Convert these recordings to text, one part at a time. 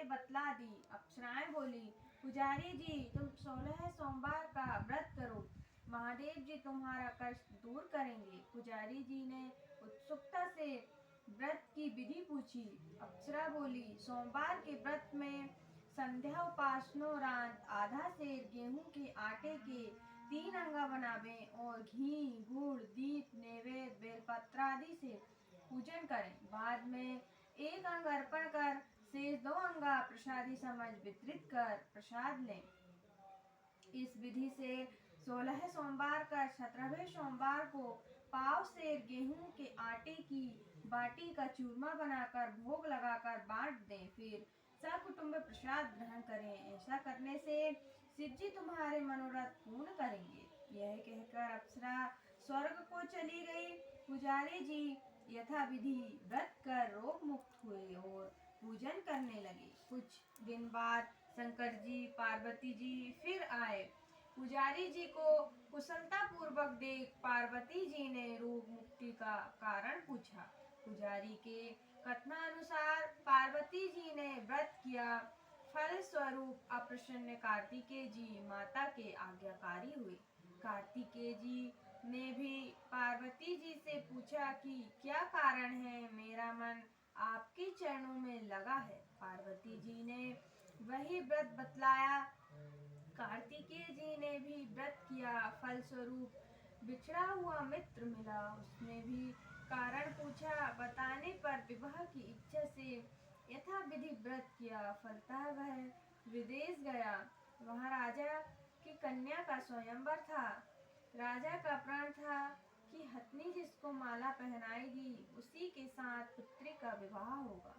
बतला दी। अप्सराएं बोली, पुजारी जी तुम 16 सोमवार का व्रत करो, महादेव जी तुम्हारा कष्ट दूर करेंगे। पुजारी जी ने उत्सुकता से व्रत की विधि पूछी। अप्सरा बोली, सोमवार के व्रत में संध्या उपासनो रात आधा सेर गेहूं के आटे के 3 अंगा बनावें और घी गुड़ दीप नैवेद्य बेलपत्र आदि से पूजन करें। बाद में 1 अंग अर्पण कर शेष 2 अंगा प्रसादी समझ वितरित कर प्रसाद लें। इस विधि से 16 सोमवार का 17वें सोमवार को पाव सेर गेहूं के आटे की बाटी का चूरमा बनाकर भोग लगाकर बांट दें। फिर सकुटुंब प्रसाद ग्रहण करें। ऐसा करने से शिव जी तुम्हारे मनोरथ पूर्ण करेंगे। यह कहकर अप्सरा स्वर्ग को चली गई। पुजारी जी यथा विधि व्रत कर रोग मुक्त हुए और पूजन करने लगे। कुछ दिन बाद शंकर जी पार्वती जी फिर आए। पुजारी जी को कुशलता पूर्वक देख पार्वती जी ने रोग मुक्ति का कारण पूछा। पुजारी के कथनानुसार पार्वती जी ने व्रत किया, फल स्वरूप अप्रसन्न कार्तिकेय जी माता के आज्ञाकारी हुए। कार्तिकेय जी ने भी पार्वती जी से पूछा कि क्या कारण है, मेरा मन आपके चरणों में लगा है। पार्वती जी ने वही व्रत बतलाया। कार्तिकेय जी ने भी व्रत किया, फलस्वरूप बिछड़ा हुआ मित्र मिला, उसने भी कारण पूछा, बताने पर विवाह की इच्छा से यथा विधि व्रत किया, फलतः वह विदेश गया। वहाँ राजा की कन्या का स्वयंवर था। राजा का प्रण था कि हथनी जिसको माला पहनाएगी उसी के साथ पुत्री का विवाह होगा।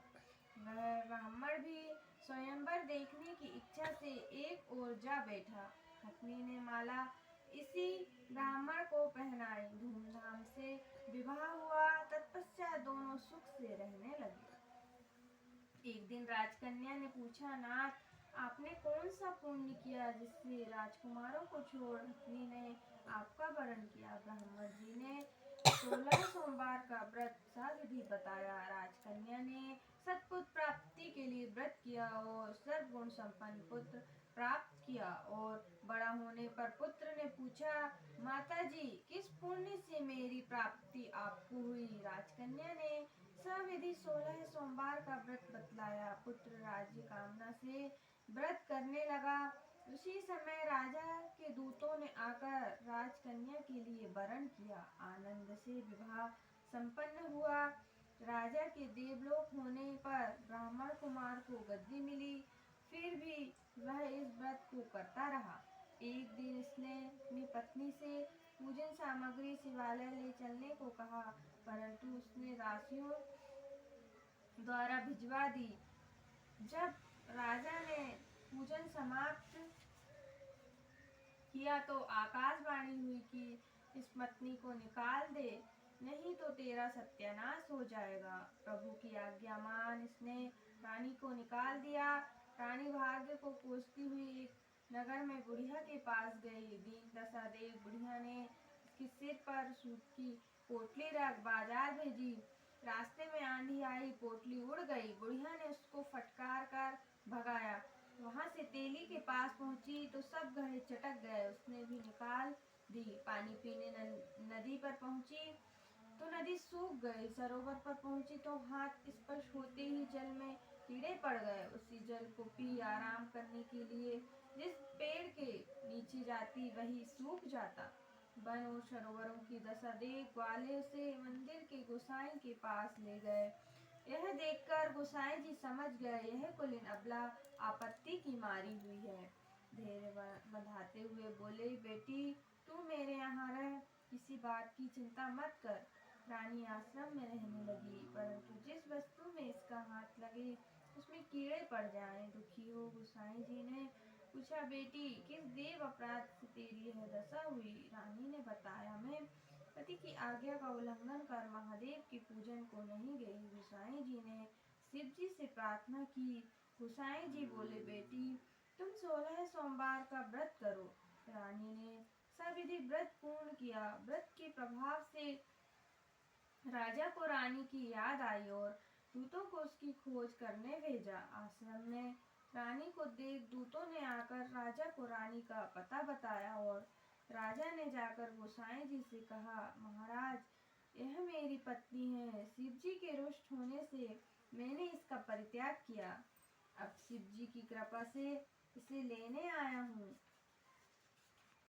वह ब्राह्मण भी स्वयंवर देखने की इच्छा से एक ओर जा बैठा। हथनी ने माला इसी ब्राह्मण को पहनाई। धूमधाम से विवाह हुआ। तत्पश्चात दोनों सुख से रहने लगे। एक दिन राजकन्या ने पूछा, नाथ आपने कौन सा पुण्य किया जिससे राजकुमारों को छोड़ हथनी ने आपका वरण किया। ब्राह्मण जी ने 16 सोमवार का व्रत विधि बताया। राजकन्या ने सत्पुत्र प्राप्ति के लिए व्रत किया और सर्वगुण संपन्न पुत्र प्राप्त किया। और बड़ा होने पर पुत्र ने पूछा, माता जी किस पुण्य से मेरी प्राप्ति आपको हुई। राजकन्या ने सविधि 16 सोमवार का व्रत बतलाया। पुत्र राज्य कामना से व्रत करने लगा। उसी समय राजा के दूतों ने आकर राजकन्या के लिए वरण किया। आनंद से विवाह संपन्न हुआ। राजा के देवलोक होने पर ब्राह्मण कुमार को गद्दी मिली। फिर भी वह इस व्रत को करता रहा। एक दिन इसने अपनी पत्नी से पूजन सामग्री शिवालय ले चलने को कहा, परंतु उसने दासियों द्वारा भिजवा दी। जब राजा ने पूजन समाप्त किया तो आकाशवाणी हुई कि इस पत्नी को निकाल दे, नहीं तो तेरा सत्यानाश हो जाएगा। प्रभु की आज्ञा मान इसने रानी को निकाल दिया। रानी भाग्य को कोसती हुई एक नगर में बुढ़िया के पास गई। दीन दशा देख बुढ़िया ने उसके सिर पर सूत की पोटली रख बाजार भेजी। रास्ते में आंधी आई, पोटली उड़ गई। बुढ़िया ने उसको फटकार कर भगाया। वहां से तेली के पास पहुंची तो सब घड़े चटक गए। उसने भी निकाल दी। पानी पीने नदी पर पहुंची तो नदी सूख गई। सरोवर पर पहुंची तो हाथ स्पर्श होते ही जल में कीड़े पड़ गए। उसी जल को पी आराम करने के लिए जिस पेड़ के नीचे जाती वही सूख जाता। वन और सरोवरों की दशा देख ग्वाले उसे मंदिर के गोसाई के पास ले गए। यह देखकर गोसाई जी समझ गए यह कुलीन अबला आपत्ति की मारी हुई है। धैर्य बंधाते हुए बोले, बेटी तू मेरे यहाँ रह, किसी बात की चिंता मत कर। रानी आश्रम में रहने लगी, परंतु जिस वस्तु में इसका हाथ लगे उसमें कीड़े पड़ जाएं। दुखी हो गोसाई जी ने पूछा, बेटी किस देव अपराध से तेरी यह दशा हुई। रानी ने बताया, मैं पति की आज्ञा का उल्लंघन कर महादेव के पूजन को नहीं गई। गोसाई जी ने शिव जी से प्रार्थना की। गोसाई जी बोले, बेटी तुम 16 सोमवार का व्रत करो। रानी ने सविधि व्रत पूर्ण किया। व्रत के प्रभाव से राजा को रानी की याद आई और दूतों को उसकी खोज करने भेजा। आश्रम में रानी को देख दूतों ने आकर राजा को रानी का पता बताया और राजा ने जाकर गोसाई जी से कहा, महाराज, यह मेरी पत्नी है। शिव जी के रुष्ट होने से मैंने इसका परित्याग किया। अब शिव जी की कृपा से इसे लेने आया हूँ।